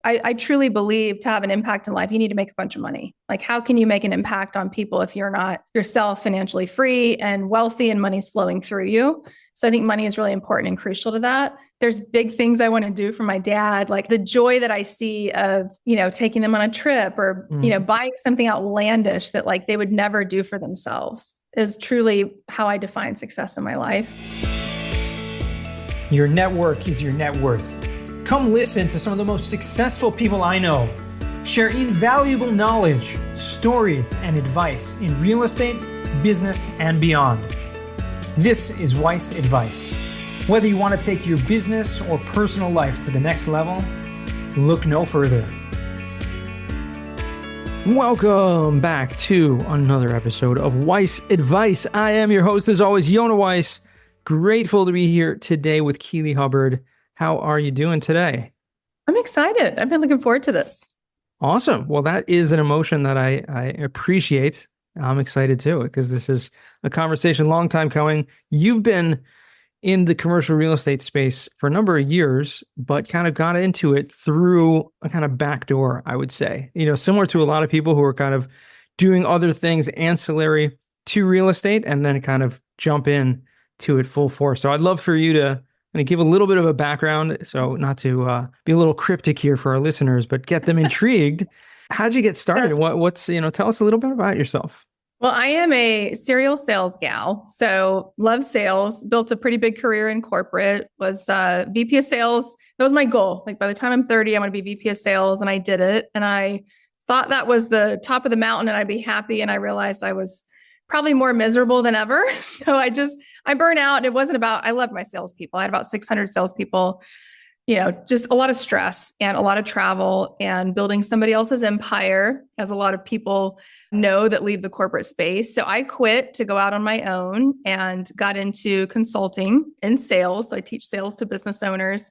I truly believe to have an impact in life, you need to make a bunch of money. Like, how can you make an impact on people if you're not yourself financially free and wealthy and money's flowing through you? So I think money is really important and crucial to that. There's big things I want to do for my dad, like the joy that I see of, taking them on a trip or, buying something outlandish that like they would never do for themselves is truly how I define success in my life. Your network is your net worth. Come listen to some of the most successful people I know share invaluable knowledge, stories, and advice in real estate, business, and beyond. This is Weiss Advice. Whether you want to take your business or personal life to the next level, look no further. Welcome back to another episode of Weiss Advice. I am your host, as always, Yonah Weiss. Grateful to be here today with Keeley Hubbard. How are you doing today? I'm excited. I've been looking forward to this. Awesome. Well, that is an emotion that I appreciate. I'm excited too, because this is a conversation long time coming. You've been in the commercial real estate space for a number of years, but kind of got into it through a kind of back door, I would say. Similar to a lot of people who are kind of doing other things ancillary to real estate and then kind of jump in to it full force. So I'd love for you to give a little bit of a background. So not to be a little cryptic here for our listeners, but get them intrigued. How'd you get started? What's tell us a little bit about yourself. Well, I am a serial sales gal. So love sales, built a pretty big career in corporate, was VP of sales. That was my goal. Like by the time I'm 30, I'm going to be VP of sales. And I did it. And I thought that was the top of the mountain and I'd be happy. And I realized I was probably more miserable than ever. So I burn out. And it wasn't about, I loved my salespeople. I had about 600 salespeople, just a lot of stress and a lot of travel and building somebody else's empire, as a lot of people know that leave the corporate space. So I quit to go out on my own and got into consulting and sales. So I teach sales to business owners.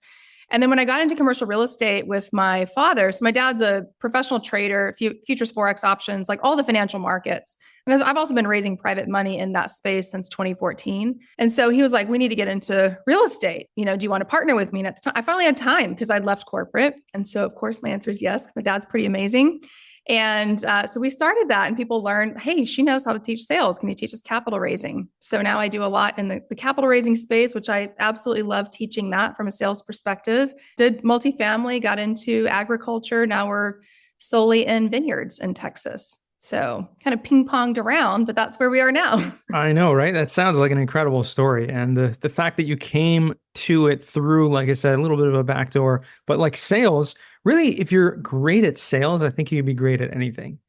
And then when I got into commercial real estate with my father, so my dad's a professional trader, futures, Forex options, like all the financial markets. And I've also been raising private money in that space since 2014. And so he was like, we need to get into real estate. Do you want to partner with me? And at the time, I finally had time because I'd left corporate. And so of course my answer is yes. My dad's pretty amazing. And so we started that and people learned, hey, she knows how to teach sales. Can you teach us capital raising? So now I do a lot in the capital raising space, which I absolutely love teaching that from a sales perspective. Did multifamily, got into agriculture. Now we're solely in vineyards in Texas. So kind of ping ponged around, but that's where we are now. I know, right? That sounds like an incredible story. And the fact that you came to it through, like I said, a little bit of a backdoor, but like sales, really, if you're great at sales, I think you'd be great at anything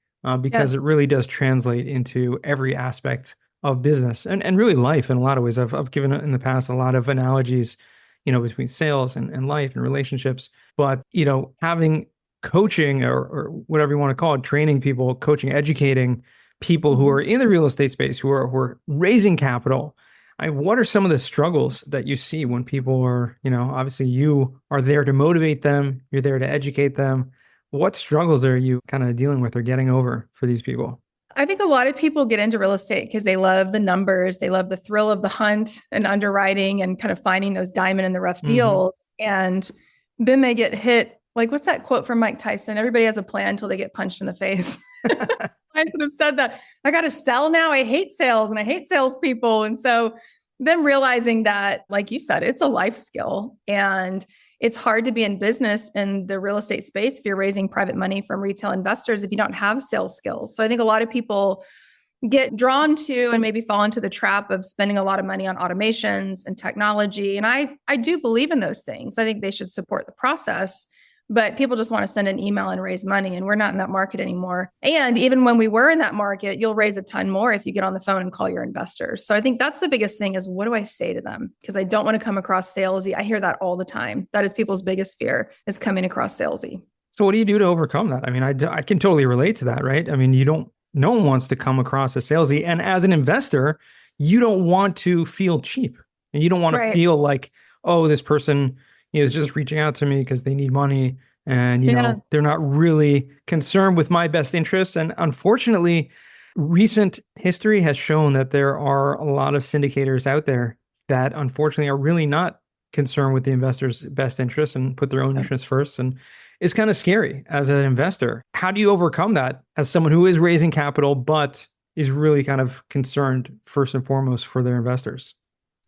because It really does translate into every aspect of business and really life in a lot of ways. I've given in the past a lot of analogies, between sales and life and relationships, but, having coaching or whatever you want to call it, training people, coaching, educating people who are in the real estate space, who are raising capital. What are some of the struggles that you see when people are, obviously you are there to motivate them, you're there to educate them. What struggles are you kind of dealing with or getting over for these people? I think a lot of people get into real estate because they love the numbers. They love the thrill of the hunt and underwriting and kind of finding those diamond in the rough deals. And then they get hit. Like, what's that quote from Mike Tyson? Everybody has a plan until they get punched in the face. I could have said that. I got to sell now. I hate sales and I hate salespeople. And so them realizing that, like you said, it's a life skill and it's hard to be in business in the real estate space if you're raising private money from retail investors if you don't have sales skills. So I think a lot of people get drawn to and maybe fall into the trap of spending a lot of money on automations and technology. And I do believe in those things. I think they should support the process. But people just want to send an email and raise money, and we're not in that market anymore. And even when we were in that market, you'll raise a ton more if you get on the phone and call your investors. So I think that's the biggest thing is, what do I say to them? Because I don't want to come across salesy. I hear that all the time. That is people's biggest fear, is coming across salesy. So what do you do to overcome that? I mean, I can totally relate to that, right? I mean, no one wants to come across as salesy. And as an investor, you don't want to feel cheap, and you don't want to feel like, oh, this person is just reaching out to me because they need money and, they're not really concerned with my best interests. And unfortunately, recent history has shown that there are a lot of syndicators out there that unfortunately are really not concerned with the investor's best interests and put their own interests first. And is kind of scary as an investor. How do you overcome that as someone who is raising capital, but is really kind of concerned first and foremost for their investors?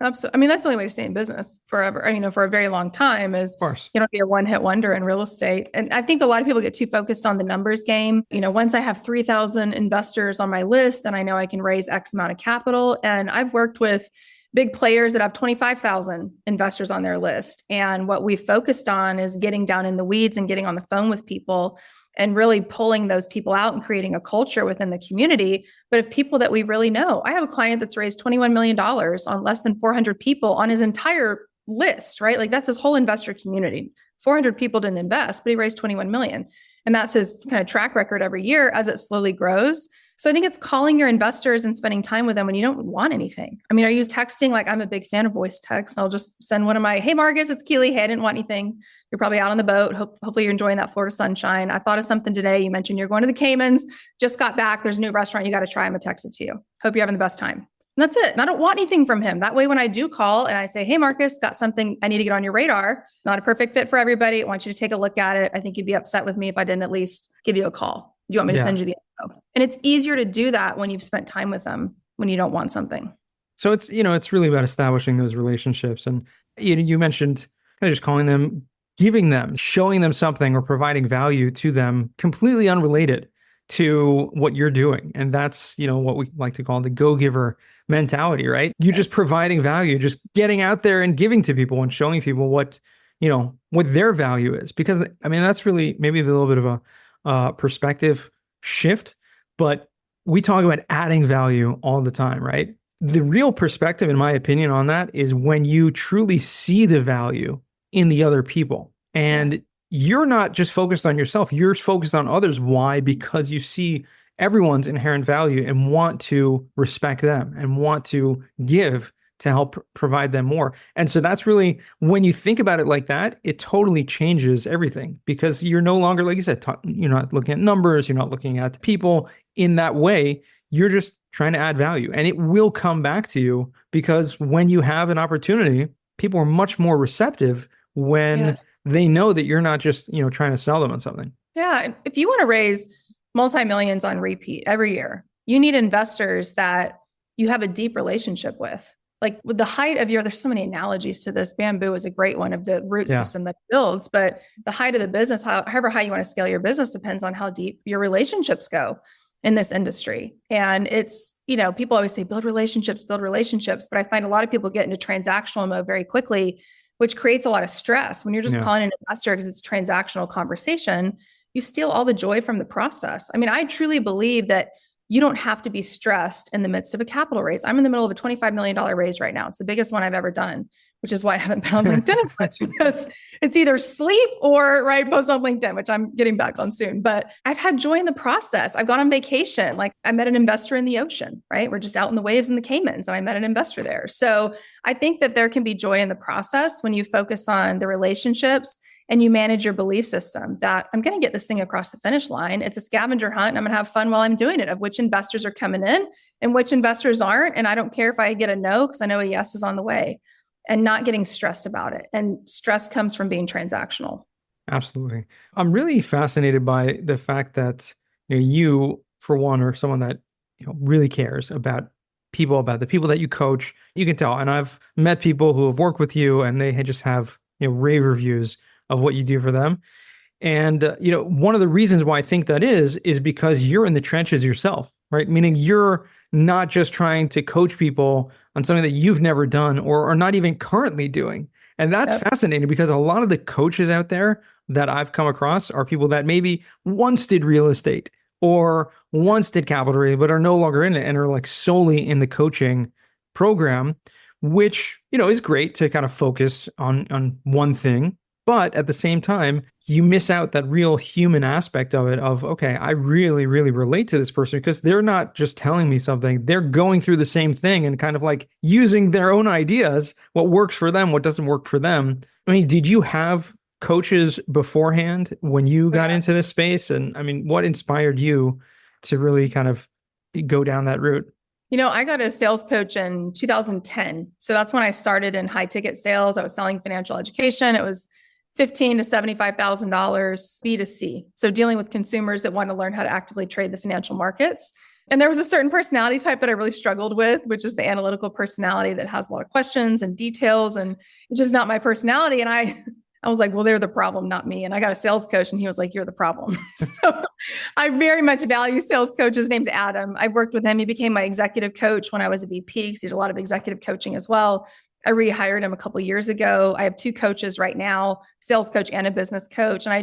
Absolutely. I mean, that's the only way to stay in business forever. For a very long time is, Of course. be a one-hit wonder in real estate. And I think a lot of people get too focused on the numbers game. Once I have 3,000 investors on my list, then I know I can raise X amount of capital. And I've worked with big players that have 25,000 investors on their list. And what we focused on is getting down in the weeds and getting on the phone with people and really pulling those people out and creating a culture within the community. But if people that we really know, I have a client that's raised $21 million on less than 400 people on his entire list, right? Like that's his whole investor community. 400 people didn't invest, but he raised 21 million. And that's his kind of track record every year as it slowly grows. So I think it's calling your investors and spending time with them when you don't want anything. I use texting, like I'm a big fan of voice text. I'll just send one of my, hey, Marcus, it's Keeley. Hey, I didn't want anything. You're probably out on the boat. Hopefully you're enjoying that Florida sunshine. I thought of something today. You mentioned you're going to the Caymans, just got back. There's a new restaurant you got to try. I'm going to text it to you. Hope you're having the best time. And that's it. And I don't want anything from him. That way, when I do call and I say, hey, Marcus, got something I need to get on your radar. Not a perfect fit for everybody. I want you to take a look at it. I think you'd be upset with me if I didn't at least give you a call. Do you want me to send you the info? And it's easier to do that when you've spent time with them, when you don't want something. So it's, it's really about establishing those relationships. And you mentioned kind of just calling them, giving them, showing them something or providing value to them completely unrelated to what you're doing. And that's, what we like to call the go-giver mentality, right? You're just providing value, just getting out there and giving to people and showing people what their value is. Because that's really maybe a little bit of a perspective shift, but we talk about adding value all the time, right? The real perspective, in my opinion, on that is when you truly see the value in the other people. And you're not just focused on yourself, you're focused on others. Why? Because you see everyone's inherent value and want to respect them and want to give to help provide them more. And so that's really, when you think about it like that, it totally changes everything, because you're no longer, like you said, you're not looking at numbers, you're not looking at people in that way. You're just trying to add value, and it will come back to you, because when you have an opportunity, people are much more receptive when they know that you're not just, trying to sell them on something. Yeah. If you want to raise multi-millions on repeat every year, you need investors that you have a deep relationship with. Like with the height of there's so many analogies to this. Bamboo is a great one of the root system that builds, but the height of the business, however high you want to scale your business, depends on how deep your relationships go in this industry. And it's, people always say, build relationships, but I find a lot of people get into transactional mode very quickly, which creates a lot of stress. When you're just calling an investor because it's a transactional conversation, you steal all the joy from the process. I truly believe that you don't have to be stressed in the midst of a capital raise. I'm in the middle of a $25 million raise right now. It's the biggest one I've ever done, which is why I haven't been on LinkedIn as much, because it's either sleep or post on LinkedIn, which I'm getting back on soon. But I've had joy in the process. I've gone on vacation. Like I met an investor in the ocean, right? We're just out in the waves in the Caymans, and I met an investor there. So I think that there can be joy in the process when you focus on the relationships and you manage your belief system that I'm going to get this thing across the finish line. It's a scavenger hunt, and I'm going to have fun while I'm doing it, of which investors are coming in and which investors aren't. And I don't care if I get a no, because I know a yes is on the way, and not getting stressed about it. And stress comes from being transactional. Absolutely. I'm really fascinated by the fact that you, for one, are someone that really cares about people, about the people that you coach. You can tell. And I've met people who have worked with you, and they just have rave reviews of what you do for them. And, one of the reasons why I think that is because you're in the trenches yourself, right? Meaning you're not just trying to coach people on something that you've never done or are not even currently doing. And that's fascinating, because a lot of the coaches out there that I've come across are people that maybe once did real estate or once did capital raise, but are no longer in it and are like solely in the coaching program, which, is great to kind of focus on one thing. But at the same time, you miss out that real human aspect of it, of, okay, I really, really relate to this person, because they're not just telling me something, they're going through the same thing and kind of like using their own ideas, what works for them, what doesn't work for them. Did you have coaches beforehand when you got into this space? And what inspired you to really kind of go down that route? I got a sales coach in 2010. So that's when I started in high ticket sales. I was selling financial education. It was $15,000 to $75,000 B2C. So dealing with consumers that want to learn how to actively trade the financial markets. And there was a certain personality type that I really struggled with, which is the analytical personality that has a lot of questions and details. And it's just not my personality. And I was like, well, they're the problem, not me. And I got a sales coach and he was like, you're the problem. So I very much value sales coaches. His name's Adam. I've worked with him. He became my executive coach when I was a VP because he did a lot of executive coaching as well. I rehired him a couple of years ago. I have 2 coaches right now, sales coach and a business coach. And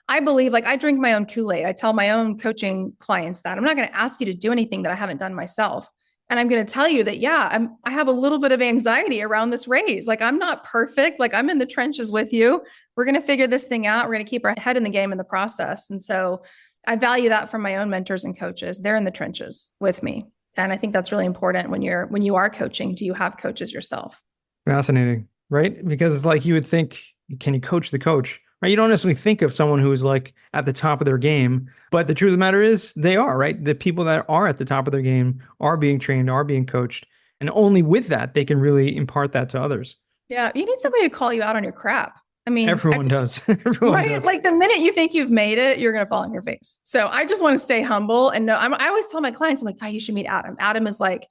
I believe, like, I drink my own Kool-Aid. I tell my own coaching clients that I'm not going to ask you to do anything that I haven't done myself. And I'm going to tell you that, yeah, I have a little bit of anxiety around this raise. Like, I'm not perfect. Like, I'm in the trenches with you. We're going to figure this thing out. We're going to keep our head in the game in the process. And so I value that from my own mentors and coaches. They're in the trenches with me. And I think that's really important when you are coaching. Do you have coaches yourself? Fascinating, right? Because like you would think, can you coach the coach? Right? You don't necessarily think of someone who is like at the top of their game, but the truth of the matter is they are, right? The people that are at the top of their game are being trained, are being coached. And only with that, they can really impart that to others. Yeah. You need somebody to call you out on your crap. I mean, everyone does. Everyone right? does. Like the minute you think you've made it, you're going to fall on your face. So I just want to stay humble and know. I always tell my clients, I'm like, God, you should meet Adam. Adam is like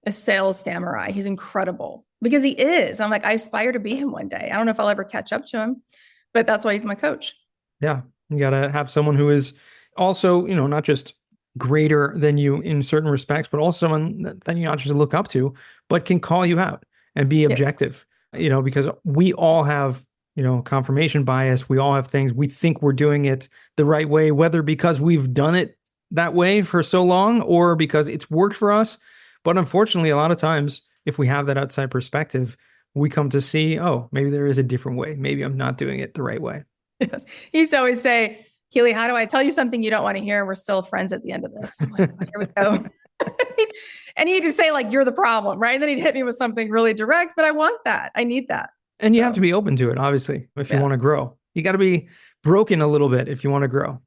a sales samurai. He's incredible because he is. I'm like, I aspire to be him one day. I don't know if I'll ever catch up to him, but that's why he's my coach. Yeah. You got to have someone who is also, not just greater than you in certain respects, but also someone that you not just look up to, but can call you out and be objective, because we all have, confirmation bias. We all have things we think we're doing it the right way, whether because we've done it that way for so long or because it's worked for us. But unfortunately, a lot of times, if we have that outside perspective, we come to see, oh, maybe there is a different way. Maybe I'm not doing it the right way. Yes. He used to always say, Keeley, how do I tell you something you don't want to hear? And we're still friends at the end of this. I'm like, here we go. And he'd just say, like, you're the problem, right? And then he'd hit me with something really direct, but I want that. I need that. And you have to be open to it, obviously, if you want to grow. You got to be broken a little bit if you want to grow.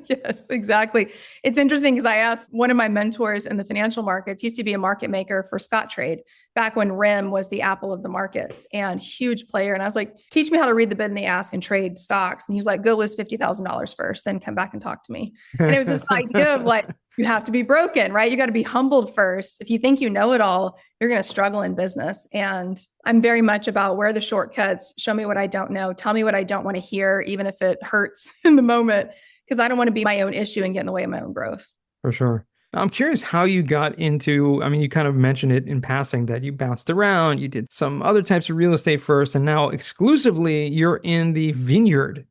Yes, exactly. It's interesting because I asked one of my mentors in the financial markets, used to be a market maker for Scottrade back when RIM was the Apple of the markets and huge player. And I was like, teach me how to read the bid and the ask and trade stocks. And he was like, go list $50,000 first, then come back and talk to me. And it was this idea of like, you have to be broken, right? You got to be humbled first. If you think you know it all, you're going to struggle in business. And I'm very much about where are the shortcuts, show me what I don't know, tell me what I don't want to hear, even if it hurts in the moment, because I don't want to be my own issue and get in the way of my own growth. For sure. I'm curious how you got into, you kind of mentioned it in passing that you bounced around, you did some other types of real estate first, and now exclusively you're in the vineyard.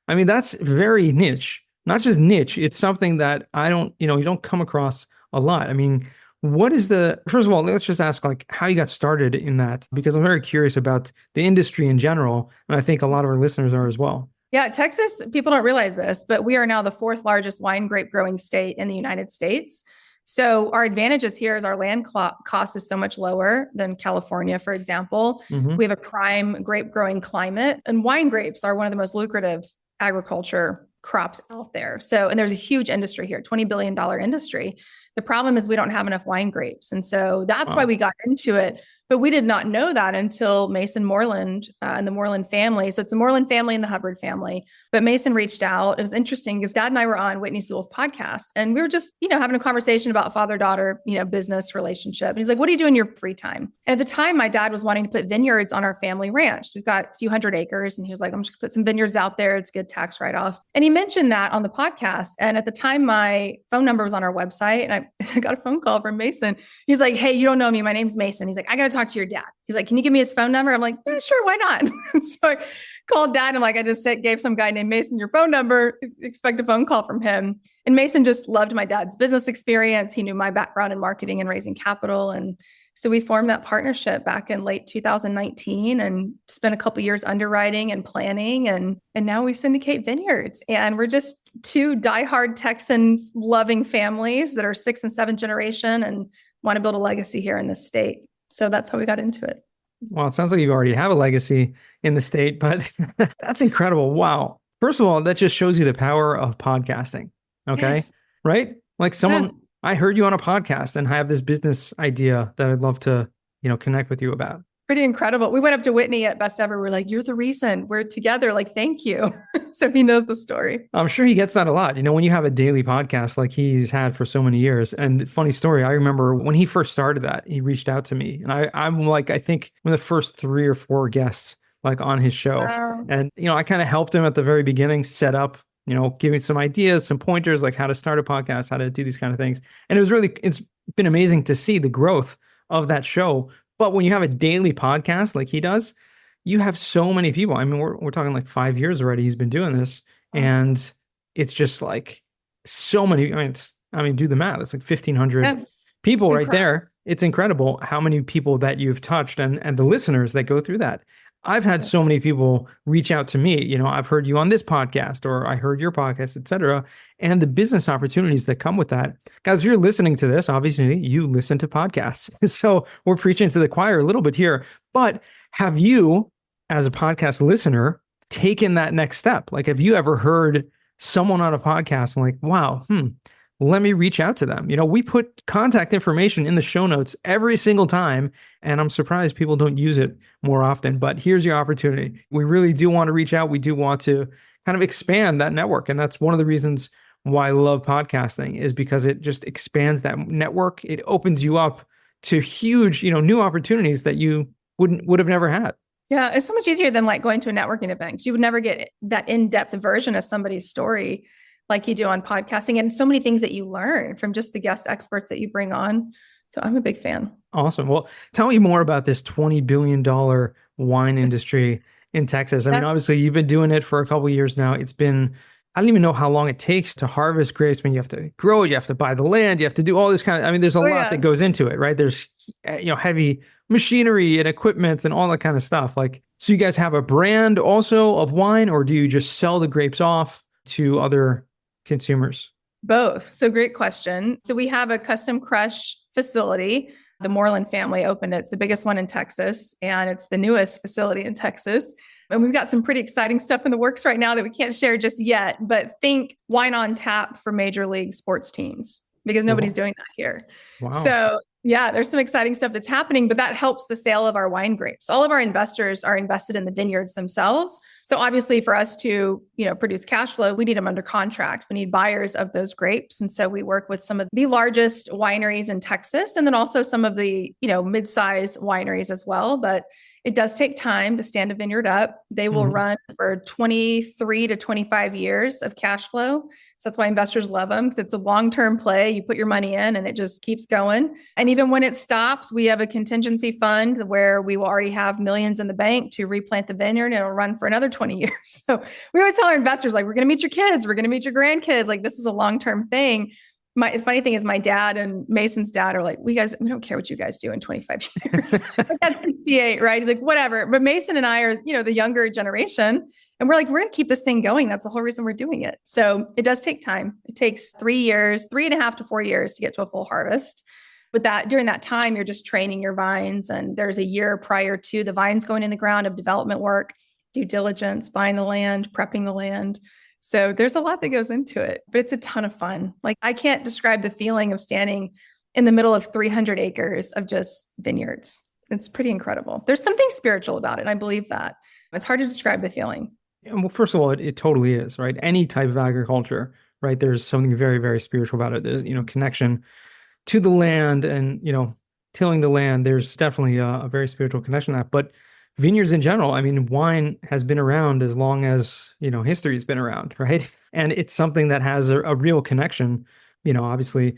That's very niche. Not just niche, it's something that you don't come across a lot. First of all, let's just ask how you got started in that, because I'm very curious about the industry in general. And I think a lot of our listeners are as well. Yeah, Texas, people don't realize this, but we are now the 4th largest wine grape growing state in the United States. So our advantages here is our land cost is so much lower than California, for example. Mm-hmm. We have a prime grape growing climate, and wine grapes are one of the most lucrative agriculture crops out there. And there's a huge industry here, $20 billion industry. The problem is we don't have enough wine grapes. And so that's why we got into it. But we did not know that until Mason Moreland and the Moreland family. So it's the Moreland family and the Hubbard family. But Mason reached out. It was interesting because Dad and I were on Whitney Sewell's podcast, and we were just, having a conversation about father-daughter, business relationship. And he's like, what do you do in your free time? And at the time, my dad was wanting to put vineyards on our family ranch. We've got a few hundred acres. And he was like, I'm just gonna put some vineyards out there. It's a good tax write-off. And he mentioned that on the podcast. And at the time, my phone number was on our website. And I got a phone call from Mason. He's like, hey, you don't know me. My name's Mason. He's like, I got to talk to your dad. He's like, can you give me his phone number? I'm like, yeah, sure. Why not? So I called Dad. And I just gave some guy named Mason your phone number, expect a phone call from him. And Mason just loved my dad's business experience. He knew my background in marketing and raising capital. And so we formed that partnership back in late 2019 and spent a couple of years underwriting and planning. And now we syndicate vineyards. And we're just 2 diehard Texan loving families that are 6th and 7th generation and want to build a legacy here in this state. So that's how we got into it. Well, it sounds like you already have a legacy in the state, but that's incredible. Wow. First of all, that just shows you the power of podcasting. Okay. Yes. Right? I heard you on a podcast and I have this business idea that I'd love to, connect with you about. Pretty incredible. We went up to Whitney at Best Ever. We're like, you're the reason we're together. Like, thank you. So he knows the story. I'm sure he gets that a lot. When you have a daily podcast like he's had for so many years. And funny story, I remember when he first started that, he reached out to me. And I'm like, I think one of the first 3 or 4 guests like on his show. Wow. And, I kind of helped him at the very beginning set up, giving some ideas, some pointers, like how to start a podcast, how to do these kind of things. And it's been amazing to see the growth of that show. But when you have a daily podcast like he does, you have so many people. I mean, we're talking like 5 years already he's been doing this. And it's just like so many. I mean, do the math. It's like 1,500 people right there. It's incredible how many people that you've touched and the listeners that go through that. I've had so many people reach out to me, I've heard you on this podcast, or I heard your podcast, et cetera. And the business opportunities that come with that. Guys, if you're listening to this, obviously you listen to podcasts. So we're preaching to the choir a little bit here, but have you, as a podcast listener, taken that next step? Like, have you ever heard someone on a podcast and like, wow, let me reach out to them? We put contact information in the show notes every single time, and I'm surprised people don't use it more often, but here's your opportunity. We really do want to reach out. We do want to kind of expand that network. And that's one of the reasons why I love podcasting, is because it just expands that network. It opens you up to huge, new opportunities that you would have never had. Yeah, it's so much easier than like going to a networking event. You would never get that in-depth version of somebody's story like you do on podcasting, and so many things that you learn from just the guest experts that you bring on. So I'm a big fan. Awesome. Well, tell me more about this $20 billion wine industry in Texas. I mean, obviously you've been doing it for a couple of years now. It's been, I don't even know how long it takes to harvest grapes. I mean, you have to grow it, you have to buy the land, you have to do all this there's a lot that goes into it, right? There's, heavy machinery and equipment and all that kind of stuff. Like, so you guys have a brand also of wine, or do you just sell the grapes off to other consumers? Both. So great question. So we have a custom crush facility. The Moreland family opened it. It's the biggest one in Texas, and it's the newest facility in Texas. And we've got some pretty exciting stuff in the works right now that we can't share just yet, but think wine on tap for major league sports teams, because nobody's doing that here. Wow. So yeah, there's some exciting stuff that's happening, but that helps the sale of our wine grapes. All of our investors are invested in the vineyards themselves. So obviously for us to, produce cash flow, we need them under contract. We need buyers of those grapes. And so we work with some of the largest wineries in Texas, and then also some of the, mid-size wineries as well. But it does take time to stand a vineyard up. They will run for 23 to 25 years of cash flow. So that's why investors love them, because it's a long-term play. You put your money in and it just keeps going. And even when it stops, we have a contingency fund where we will already have millions in the bank to replant the vineyard, and it'll run for another 20 years. So we always tell our investors, like, we're going to meet your kids. We're going to meet your grandkids. Like, this is a long-term thing. The funny thing is my dad and Mason's dad are like, we don't care what you guys do in 25 years. My dad's 68, right? He's like, whatever. But Mason and I are, the younger generation. And we're like, we're going to keep this thing going. That's the whole reason we're doing it. So it does take time. It takes 3 years, 3.5 to 4 years to get to a full harvest. But during that time, you're just training your vines. And there's a year prior to the vines going in the ground of development work, due diligence, buying the land, prepping the land. So there's a lot that goes into it, but it's a ton of fun. Like, I can't describe the feeling of standing in the middle of 300 acres of just vineyards. It's pretty incredible. There's something spiritual about it. I believe that. It's hard to describe the feeling. Well, first of all, it totally is, right? Any type of agriculture, right? There's something very, very spiritual about it. There's, connection to the land and, tilling the land. There's definitely a very spiritual connection to that. But vineyards in general, wine has been around as long as, history's been around, right? And it's something that has a real connection. Obviously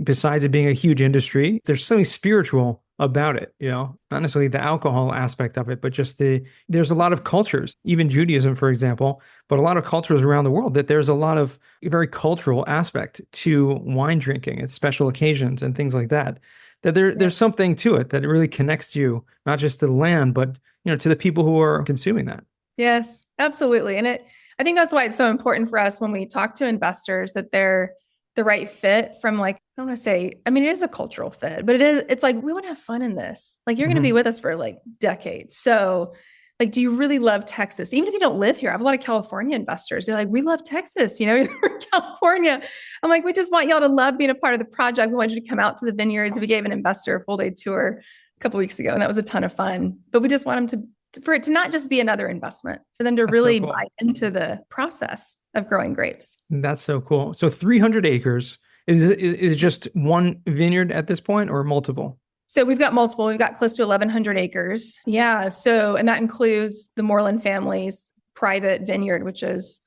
besides it being a huge industry, there's something spiritual about it, not necessarily the alcohol aspect of it, but just there's a lot of cultures, even Judaism, for example, but a lot of cultures around the world, that there's a lot of very cultural aspect to wine drinking at special occasions and things like that. That there's something to it that it really connects you, not just to the land, but, to the people who are consuming that. Yes, absolutely. And I think that's why it's so important for us when we talk to investors that they're the right fit from, like, I don't want to say, it is a cultural fit, but it's like, we want to have fun in this. Like, you're going to be with us for like decades. So like, do you really love Texas? Even if you don't live here, I have a lot of California investors. They're like, we love Texas, we're California. I'm like, we just want y'all to love being a part of the project. We want you to come out to the vineyards. We gave an investor a full day tour couple weeks ago, and that was a ton of fun. But we just want them for it to not just be another investment, for them to That's really so cool. buy into the process of growing grapes. That's so cool. So 300 acres is just one vineyard at this point or multiple? So we've got multiple. We've got close to 1,100 acres. Yeah. So, and that includes the Moreland family's private vineyard, which is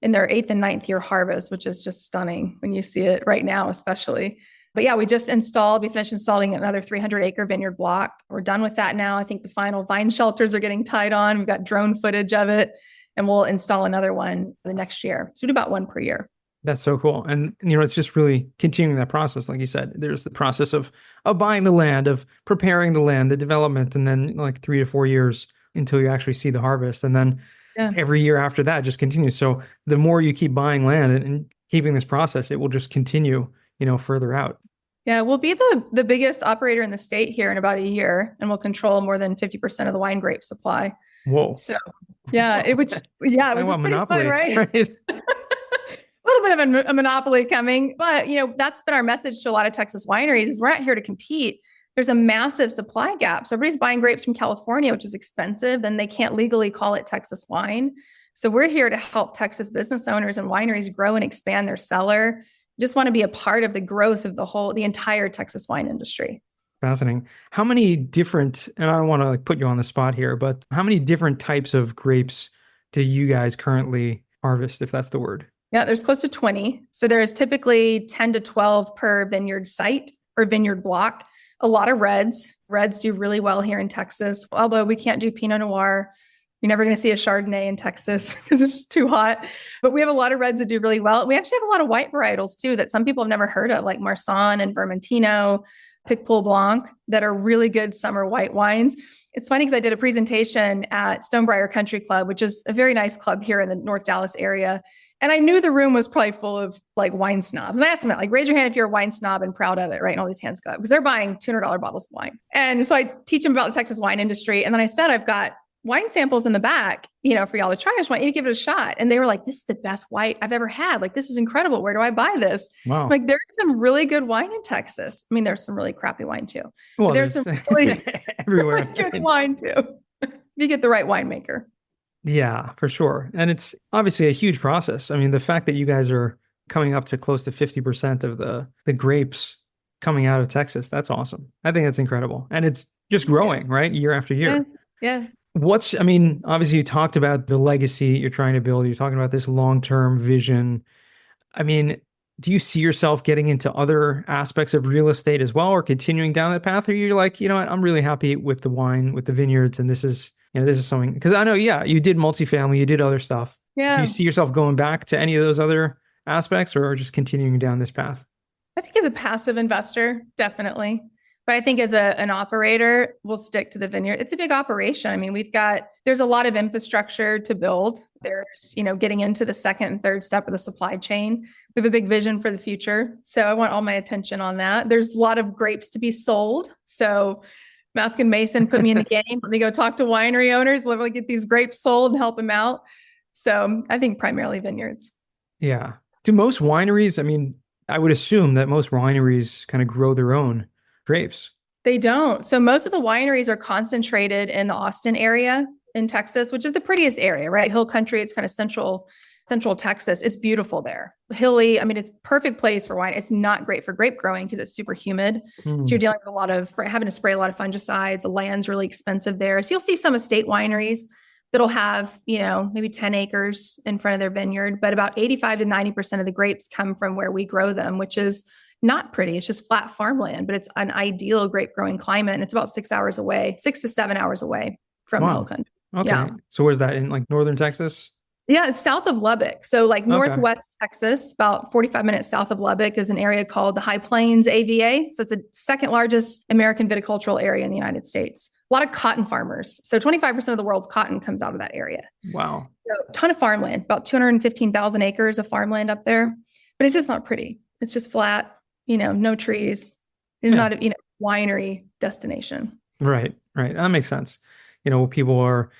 in their 8th and 9th year harvest, which is just stunning when you see it right now, especially. But yeah, we finished installing another 300-acre vineyard block. We're done with that now. I think the final vine shelters are getting tied on. We've got drone footage of it, and we'll install another one the next year. So we do about one per year. That's so cool. And, it's just really continuing that process. Like you said, there's the process of buying the land, of preparing the land, the development, and then like 3 to 4 years until you actually see the harvest. And then every year after that just continues. So the more you keep buying land and keeping this process, it will just continue, further out. Yeah, we'll be the biggest operator in the state here in about a year, and we'll control more than 50% of the wine grape supply. Whoa. So yeah, it was pretty monopoly, fun, right? A little bit of a monopoly coming, but that's been our message to a lot of Texas wineries is we're not here to compete. There's a massive supply gap. So everybody's buying grapes from California, which is expensive, then they can't legally call it Texas wine. So we're here to help Texas business owners and wineries grow and expand their cellar. Just want to be a part of the growth of the entire Texas wine industry. Fascinating. How many different, and I don't want to put you on the spot here, but how many different types of grapes do you guys currently harvest, if that's the word? Yeah, there's close to 20. So there's typically 10 to 12 per vineyard site or vineyard block. A lot of reds. Reds do really well here in Texas, although we can't do Pinot Noir. You're never going to see a Chardonnay in Texas because it's just too hot. But we have a lot of reds that do really well. We actually have a lot of white varietals too that some people have never heard of, like Marsanne and Vermentino, Picpoul Blanc, that are really good summer white wines. It's funny because I did a presentation at Stonebriar Country Club, which is a very nice club here in the North Dallas area. And I knew the room was probably full of like wine snobs. And I asked them that, like, raise your hand if you're a wine snob and proud of it, right? And all these hands go up because they're buying $200 bottles of wine. And so I teach them about the Texas wine industry. And then I said, I've got wine samples in the back, for y'all to try. I just want you to give it a shot. And they were like, this is the best white I've ever had. Like, this is incredible. Where do I buy this? Wow. Like, there's some really good wine in Texas. I mean, there's some really crappy wine too. Well, there's some really, everywhere. really good wine too. If you get the right winemaker. Yeah, for sure. And it's obviously a huge process. I mean, the fact that you guys are coming up to close to 50% of the grapes coming out of Texas, that's awesome. I think that's incredible. And it's just growing, right? Year after year. Yes. Obviously you talked about the legacy you're trying to build. You're talking about this long-term vision. I mean, do you see yourself getting into other aspects of real estate as well, or continuing down that path? Or you're like, what, I'm really happy with the wine, with the vineyards, and this is something, because I know, you did multifamily, you did other stuff. Yeah. Do you see yourself going back to any of those other aspects, or just continuing down this path? I think as a passive investor, definitely. But I think as an operator, we'll stick to the vineyard. It's a big operation. I mean, there's a lot of infrastructure to build. There's, getting into the second and third step of the supply chain. We have a big vision for the future. So I want all my attention on that. There's a lot of grapes to be sold. So Mask and Mason put me in the game. Let me go talk to winery owners, literally get these grapes sold and help them out. So I think primarily vineyards. Yeah. Do most wineries, I would assume that most wineries kind of grow their own grapes. They don't. So most of the wineries are concentrated in the Austin area in Texas, which is the prettiest area, right? Hill country. It's kind of central Texas. It's beautiful there. Hilly. It's perfect place for wine. It's not great for grape growing because it's super humid. So you're dealing with having to spray a lot of fungicides. The land's really expensive there. So you'll see some estate wineries that'll have, maybe 10 acres in front of their vineyard, but about 85 to 90% of the grapes come from where we grow them, which is not pretty. It's just flat farmland, but it's an ideal grape growing climate. And it's about 6 to 7 hours away from Hill country. Okay. Yeah. So where's that, in like northern Texas? Yeah, it's south of Lubbock. So like northwest Texas, about 45 minutes south of Lubbock is an area called the High Plains AVA. So it's the second largest American viticultural area in the United States. A lot of cotton farmers. So 25% of the world's cotton comes out of that area. Wow. So a ton of farmland, about 215,000 acres of farmland up there. But it's just not pretty. It's just flat, no trees. There's not a winery destination. Right. That makes sense. People are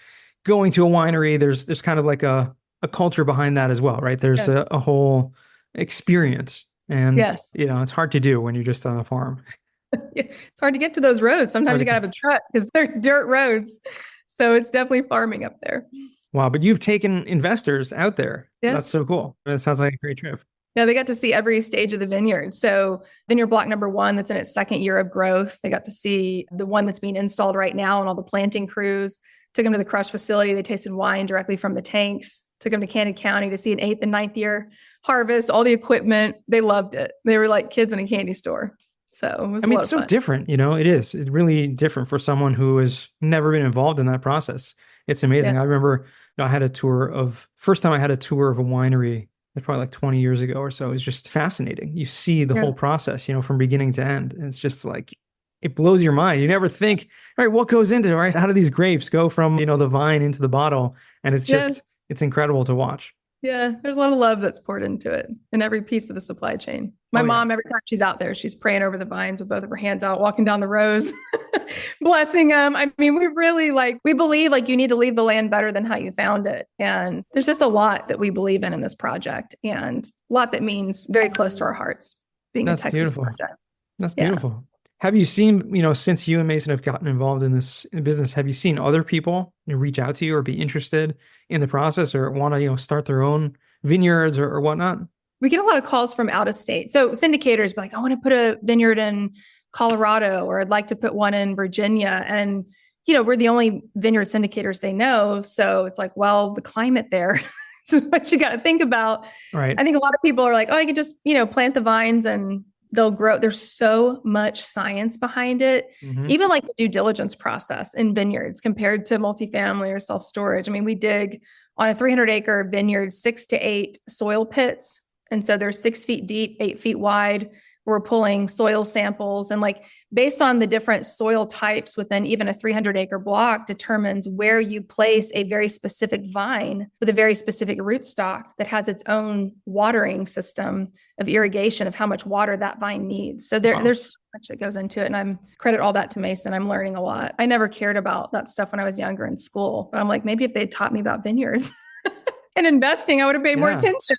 going to a winery, there's kind of like a culture behind that as well, right? There's a whole experience. And, it's hard to do when you're just on a farm. It's hard to get to those roads. Sometimes Hard you to gotta have a truck because they're dirt roads. So it's definitely farming up there. Wow, but you've taken investors out there. Yes. That's so cool. That sounds like a great trip. Yeah, they got to see every stage of the vineyard. So vineyard block number 1, that's in its second year of growth. They got to see the one that's being installed right now and all the planting crews. Took them to the crush facility. They tasted wine directly from the tanks. Took them to Cannon County to see an 8th and 9th year harvest, all the equipment. They loved it. They were like kids in a candy store. So it was it's so different, it is. It's really different for someone who has never been involved in that process. It's amazing. Yeah. I remember I had first time I had a tour of a winery, probably like 20 years ago or so. It's just fascinating. You see the whole process, from beginning to end. And it's just like, it blows your mind. You never think, all right, what goes into it, right? How do these grapes go from, the vine into the bottle? And it's just, it's incredible to watch. Yeah, there's a lot of love that's poured into it in every piece of the supply chain. My mom, every time she's out there, she's praying over the vines with both of her hands out, walking down the rows, blessing them. I mean, we really we believe you need to leave the land better than how you found it. And there's just a lot that we believe in this project, and a lot that means very close to our hearts, being a Texas project. That's beautiful. Have you seen, since you and Mason have gotten involved in this business, have you seen other people reach out to you or be interested in the process or want to, start their own vineyards or whatnot? We get a lot of calls from out of state. So syndicators be like, I want to put a vineyard in Colorado, or I'd like to put one in Virginia. And, we're the only vineyard syndicators they know. So it's like, well, the climate there is what you got to think about. Right. I think a lot of people are like, oh, I could just, plant the vines and they'll grow. There's so much science behind it. Mm-hmm. Even the due diligence process in vineyards compared to multifamily or self-storage. I mean, we dig on a 300-acre vineyard, 6 to 8 soil pits. And so they're 6 feet deep, 8 feet wide. We're pulling soil samples, and based on the different soil types within even a 300-acre block determines where you place a very specific vine with a very specific rootstock that has its own watering system of irrigation of how much water that vine needs. So there's so much that goes into it, and I'm credit all that to Mason. I'm learning a lot. I never cared about that stuff when I was younger in school, but I'm like, maybe if they had taught me about vineyards and investing, I would have paid more attention.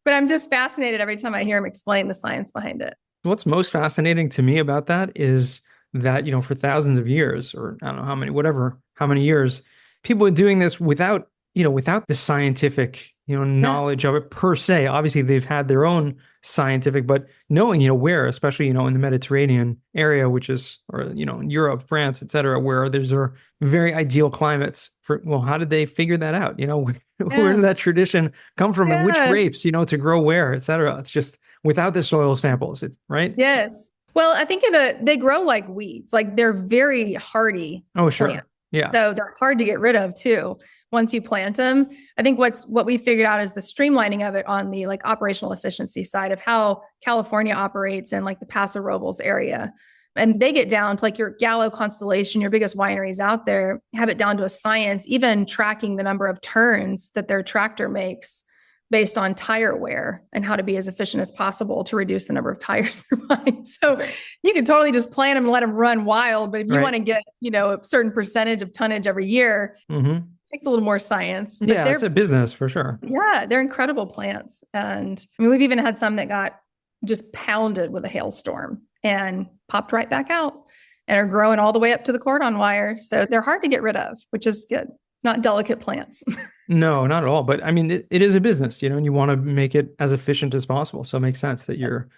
But I'm just fascinated every time I hear him explain the science behind it. What's most fascinating to me about that is that, for thousands of years, or I don't know how many years, people are doing this without the scientific, knowledge of it per se. Obviously, they've had their own scientific, but knowing, where, especially, in the Mediterranean area, which is, or, in Europe, France, et cetera, where there's very ideal climates for, how did they figure that out? Where did that tradition come from and which grapes, to grow where, et cetera? It's just without the soil samples, it's right. Yes. Well, I think they grow like weeds, they're very hardy. Oh, sure. Plant. Yeah. So they're hard to get rid of too. Once you plant them, I think what we figured out is the streamlining of it on the operational efficiency side of how California operates in the Paso Robles area. And they get down to your Gallo Constellation, your biggest wineries out there, have it down to a science, even tracking the number of turns that their tractor makes based on tire wear and how to be as efficient as possible to reduce the number of tires they're buying. So you can totally just plant them and let them run wild. But if you want to get, a certain percentage of tonnage every year, it takes a little more science. But it's a business for sure. Yeah, they're incredible plants. And we've even had some that got just pounded with a hailstorm and popped right back out and are growing all the way up to the cordon wire. So they're hard to get rid of, which is good. Not delicate plants. No, not at all. But it is a business, and you want to make it as efficient as possible. So it makes sense that you're,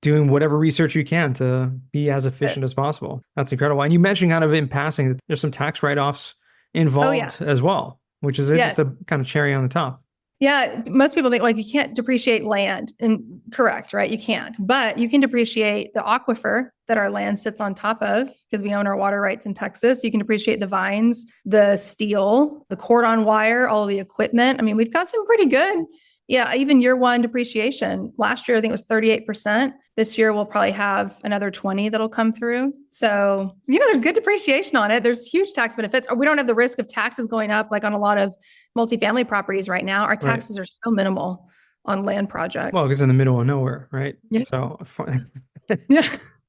doing whatever research you can to be as efficient as possible. That's incredible. And you mentioned kind of in passing that there's some tax write-offs involved as well, which is just a kind of cherry on the top. Yeah. Most people think you can't depreciate land, and correct, right? You can't, but you can depreciate the aquifer that our land sits on top of because we own our water rights in Texas. You can depreciate the vines, the steel, the cordon wire, all of the equipment. We've got some pretty good. Yeah. Even year one depreciation. Last year, I think it was 38%. This year, we'll probably have another 20 that'll come through. So, there's good depreciation on it. There's huge tax benefits. We don't have the risk of taxes going up on a lot of multifamily properties right now. Our taxes are so minimal on land projects. Well, because in the middle of nowhere, right? Yeah. So, yeah.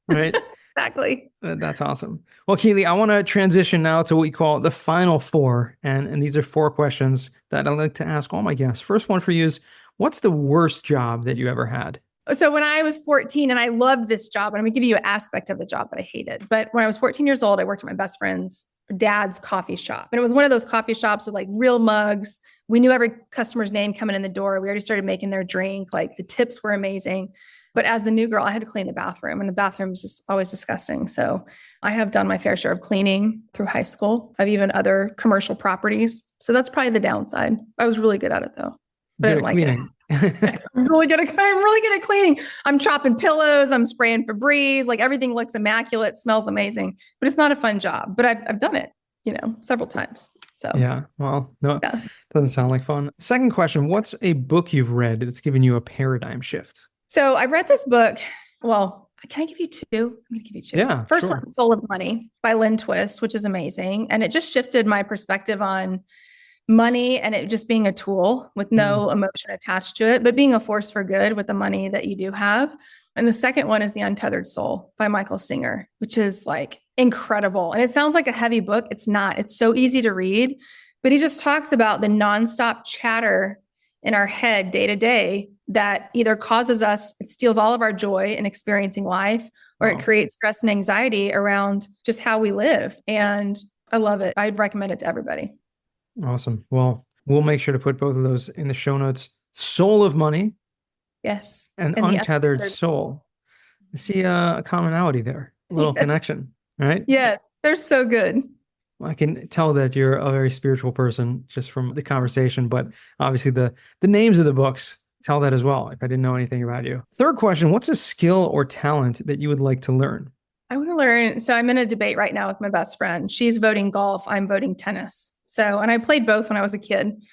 Right. Exactly. That's awesome. Well, Keeley, I want to transition now to what we call the final 4. And these are 4 questions that I'd like to ask all my guests. First one for you is, what's the worst job that you ever had? So when I was 14 and I loved this job, and I'm gonna give you an aspect of the job that I hated. But when I was 14 years old, I worked at my best friend's dad's coffee shop. And it was one of those coffee shops with like real mugs. We knew every customer's name coming in the door. We already started making their drink. Like the tips were amazing. But as the new girl, I had to clean the bathroom, and the bathroom was just always disgusting. So I have done my fair share of cleaning through high school. I've even other commercial properties. So that's probably the downside. I was really good at it though. But I didn't like it. I'm really good at cleaning. I'm chopping pillows. I'm spraying Febreze. Like everything looks immaculate, smells amazing, but it's not a fun job. But I've done it, several times. So yeah, well, no, yeah. Doesn't sound like fun. Second question: what's a book you've read that's given you a paradigm shift? So I read this book. Well, can I give you two? I'm going to give you two. Yeah. First sure. one, Soul of Money by Lynn Twist, which is amazing, and it just shifted my perspective on money and it just being a tool with no emotion attached to it, but being a force for good with the money that you do have. And the second one is The Untethered Soul by Michael Singer, which is like incredible. And it sounds like a heavy book. It's not. It's so easy to read, but he just talks about the nonstop chatter in our head day to day that either causes us, it steals all of our joy in experiencing life, or it creates stress and anxiety around just how we live. And I love it. I'd recommend it to everybody. Awesome. Well, we'll make sure to put both of those in the show notes. Soul of Money. Yes. And Untethered Soul. I see a commonality there, a little connection, right? Yes. They're so good. Well, I can tell that you're a very spiritual person just from the conversation, but obviously the names of the books tell that as well, if I didn't know anything about you. Third question: what's a skill or talent that you would like to learn? I want to learn. So I'm in a debate right now with my best friend. She's voting golf. I'm voting tennis. So, and I played both when I was a kid,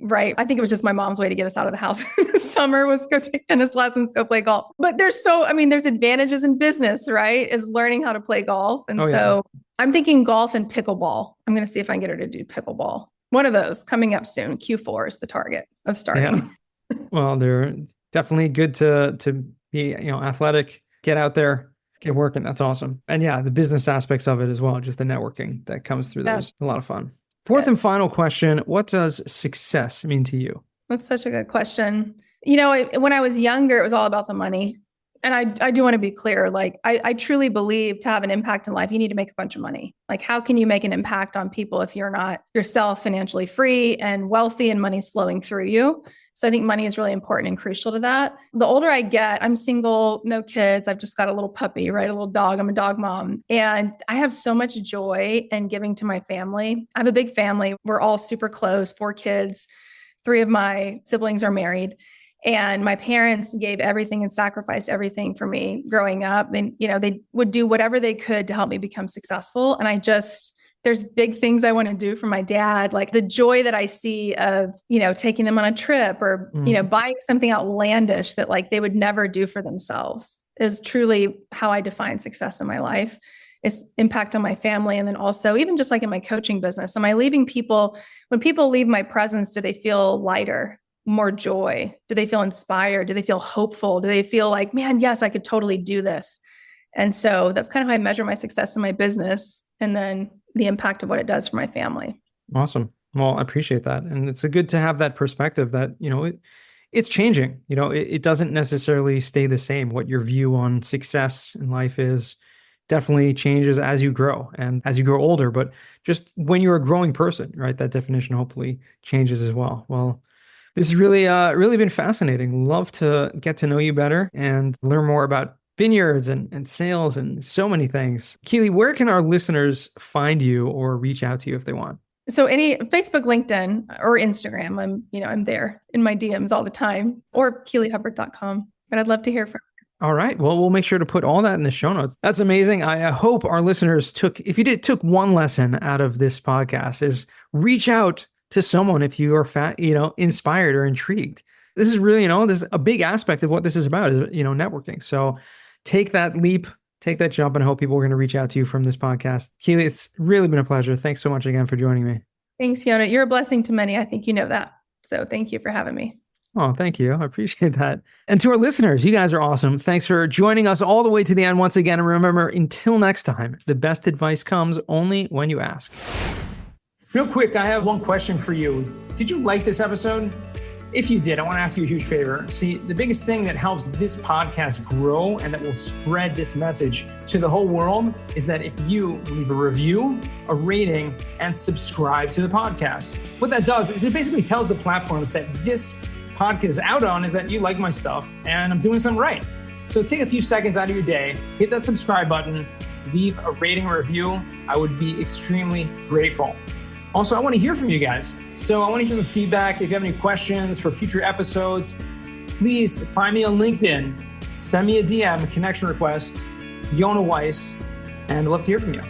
right? I think it was just my mom's way to get us out of the house in the summer was go take tennis lessons, go play golf. But there's advantages in business, right? Is learning how to play golf. And I'm thinking golf and pickleball. I'm going to see if I can get her to do pickleball. One of those coming up soon. Q4 is the target of starting. Yeah. Well, they're definitely good to be, athletic, get out there, get working. That's awesome. And yeah, the business aspects of it as well, just the networking that comes through those. A lot of fun. Fourth and final question: what does success mean to you? That's such a good question. When I was younger, it was all about the money. And I do want to be clear. Like, I truly believe to have an impact in life, you need to make a bunch of money. Like, how can you make an impact on people if you're not yourself financially free and wealthy and money's flowing through you? So I think money is really important and crucial to that. The older I get, I'm single, no kids. I've just got a little puppy, right? A little dog. I'm a dog mom. And I have so much joy in giving to my family. I have a big family. We're all super close, 4 kids. 3 of my siblings are married. And my parents gave everything and sacrificed everything for me growing up. And, they would do whatever they could to help me become successful. And there's big things I want to do for my dad, like the joy that I see of, taking them on a trip or, buying something outlandish that like they would never do for themselves is truly how I define success in my life. Is impact on my family. And then also even just like in my coaching business, am I leaving people, when people leave my presence, do they feel lighter, more joy? Do they feel inspired? Do they feel hopeful? Do they feel like, man, yes, I could totally do this? And so that's kind of how I measure my success in my business, and then the impact of what it does for my family. Awesome. Well, I appreciate that. And it's good to have that perspective that, it's changing. It doesn't necessarily stay the same. What your view on success in life is definitely changes as you grow and as you grow older. But just when you're a growing person, right, that definition hopefully changes as well. Well, this has really been fascinating. Love to get to know you better and learn more about vineyards and sales and so many things. Keeley, where can our listeners find you or reach out to you if they want? So any Facebook, LinkedIn, or Instagram, I'm there in my DMs all the time, or KeeleyHubbard.com. But I'd love to hear from you. All right. Well, we'll make sure to put all that in the show notes. That's amazing. I hope our listeners took one lesson out of this podcast, is reach out to someone if you are inspired or intrigued. This is really, this is a big aspect of what this is about, is, networking. So take that leap, take that jump, and I hope people are going to reach out to you from this podcast. Keeley, it's really been a pleasure. Thanks so much again for joining me. Thanks, Yonah. You're a blessing to many. I think you know that. So thank you for having me. Oh, thank you. I appreciate that. And to our listeners, you guys are awesome. Thanks for joining us all the way to the end once again. And remember, until next time, the best advice comes only when you ask. Real quick, I have one question for you. Did you like this episode? If you did, I want to ask you a huge favor. See, the biggest thing that helps this podcast grow and that will spread this message to the whole world is that if you leave a review, a rating, and subscribe to the podcast. What that does is it basically tells the platforms that this podcast is out on is that you like my stuff and I'm doing something right. So take a few seconds out of your day, hit that subscribe button, leave a rating or review. I would be extremely grateful. Also, I want to hear from you guys. So I want to hear some feedback. If you have any questions for future episodes, please find me on LinkedIn, send me a DM, a connection request, Yonah Weiss, and I'd love to hear from you.